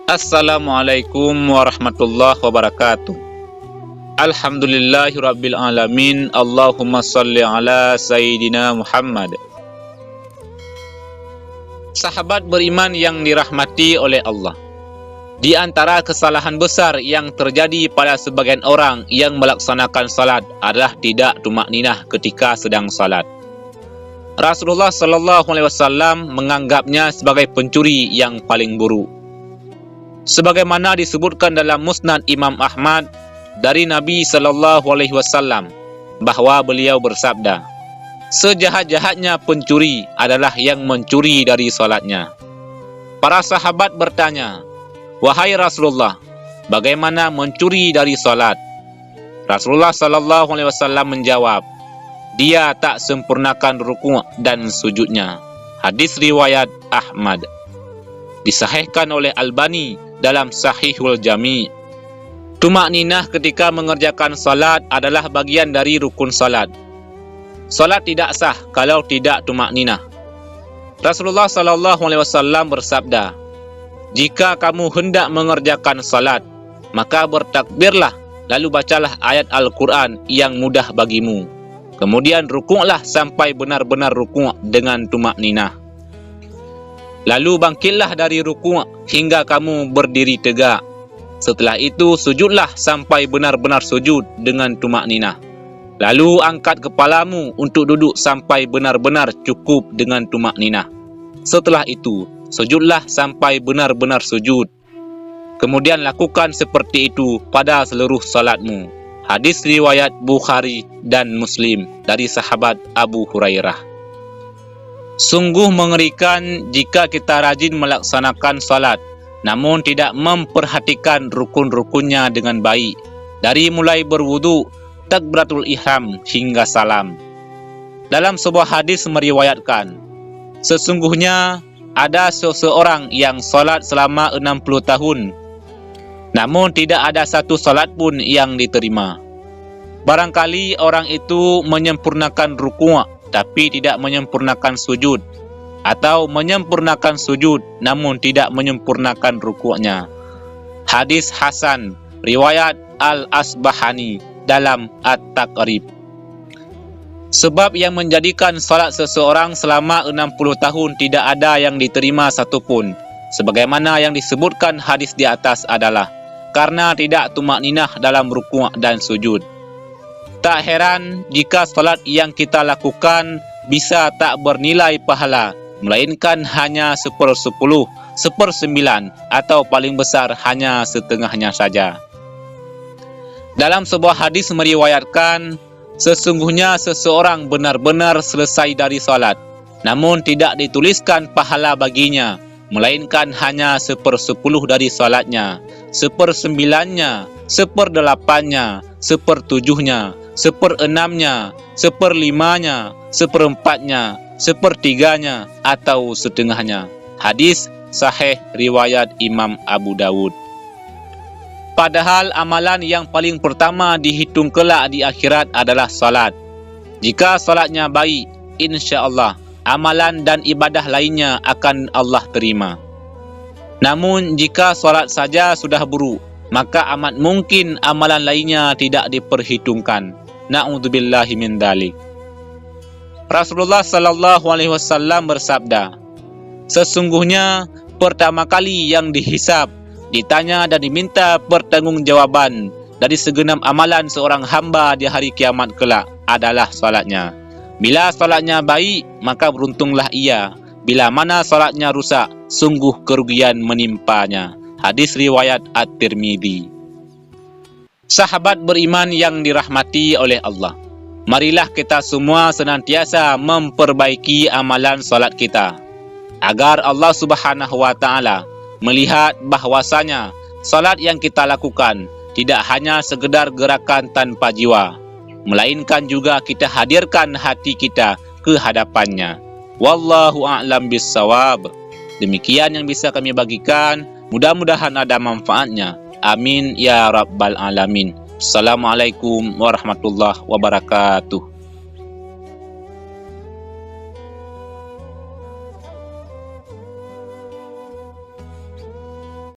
Assalamualaikum warahmatullahi wabarakatuh. Alhamdulillahirabbil alamin. Allahumma shalli ala sayyidina Muhammad. Sahabat beriman yang dirahmati oleh Allah, di antara kesalahan besar yang terjadi pada sebagian orang yang melaksanakan salat adalah tidak tumakninah ketika sedang salat. Rasulullah sallallahu alaihi wasallam menganggapnya sebagai pencuri yang paling buruk. Sebagaimana disebutkan dalam Musnad Imam Ahmad dari Nabi sallallahu alaihi wasallam bahwa beliau bersabda, sejahat-jahatnya pencuri adalah yang mencuri dari salatnya. Para sahabat bertanya, wahai Rasulullah, bagaimana mencuri dari salat? Rasulullah sallallahu alaihi wasallam menjawab, dia tak sempurnakan ruku' dan sujudnya. Hadis riwayat Ahmad. Disahihkan oleh Albani dalam Sahihul Jami'. Tumakninah ketika mengerjakan salat adalah bagian dari rukun salat. Salat tidak sah kalau tidak tumakninah. Rasulullah sallallahu alaihi wasallam bersabda, jika kamu hendak mengerjakan salat, maka bertakbirlah, lalu bacalah ayat Al-Quran yang mudah bagimu. Kemudian rukuklah sampai benar-benar rukuk dengan tumakninah. Lalu bangkitlah dari rukuk hingga kamu berdiri tegak. Setelah itu sujudlah sampai benar-benar sujud dengan tumakninah. Lalu angkat kepalamu untuk duduk sampai benar-benar cukup dengan tumakninah. Setelah itu sujudlah sampai benar-benar sujud. Kemudian lakukan seperti itu pada seluruh salatmu. Hadis riwayat Bukhari dan Muslim dari sahabat Abu Hurairah. Sungguh mengerikan jika kita rajin melaksanakan salat, namun tidak memperhatikan rukun-rukunnya dengan baik, dari mulai berwudu, takbiratul ihram hingga salam. Dalam sebuah hadis meriwayatkan, sesungguhnya ada seseorang yang salat selama 60 tahun, namun tidak ada satu salat pun yang diterima. Barangkali orang itu menyempurnakan rukuk tapi tidak menyempurnakan sujud, atau menyempurnakan sujud namun tidak menyempurnakan rukuknya. Hadis Hasan riwayat Al-Asbahani dalam At-Taqrib. Sebab yang menjadikan salat seseorang selama 60 tahun tidak ada yang diterima satupun, sebagaimana yang disebutkan hadis di atas adalah karena tidak tumakninah dalam rukuk dan sujud. Tak heran jika salat yang kita lakukan bisa tak bernilai pahala, melainkan hanya 1/10, 1/9, atau paling besar hanya setengahnya saja. Dalam sebuah hadis meriwayatkan, sesungguhnya seseorang benar-benar selesai dari salat, namun tidak dituliskan pahala baginya, melainkan hanya 1/10 dari salatnya, 1/9-nya, 1/8-nya, 1/7-nya, 1/6-nya, 1/5-nya, 1/4-nya, 1/3-nya, atau setengahnya. Hadis sahih riwayat Imam Abu Dawud. Padahal amalan yang paling pertama dihitung kelak di akhirat adalah salat. Jika salatnya baik, insya-Allah amalan dan ibadah lainnya akan Allah terima. Namun jika salat saja sudah buruk, maka amat mungkin amalan lainnya tidak diperhitungkan. Na'udzubillahi min dzalik. Rasulullah sallallahu alaihi wasallam bersabda, sesungguhnya pertama kali yang dihisab, ditanya dan diminta pertanggungjawaban dari segenap amalan seorang hamba di hari kiamat kelak adalah salatnya. Bila salatnya baik, maka beruntunglah ia. Bila mana salatnya rusak, sungguh kerugian menimpanya. Hadis riwayat At-Tirmidzi. Sahabat beriman yang dirahmati oleh Allah, marilah kita semua senantiasa memperbaiki amalan salat kita, agar Allah Subhanahu wa Ta'ala melihat bahwasanya salat yang kita lakukan tidak hanya sekedar gerakan tanpa jiwa, melainkan juga kita hadirkan hati kita ke hadapannya. Wallahu a'lam bissawab. Demikian yang bisa kami bagikan. Mudah-mudahan ada manfaatnya. Amin ya rabbal alamin. Assalamualaikum warahmatullahi wabarakatuh.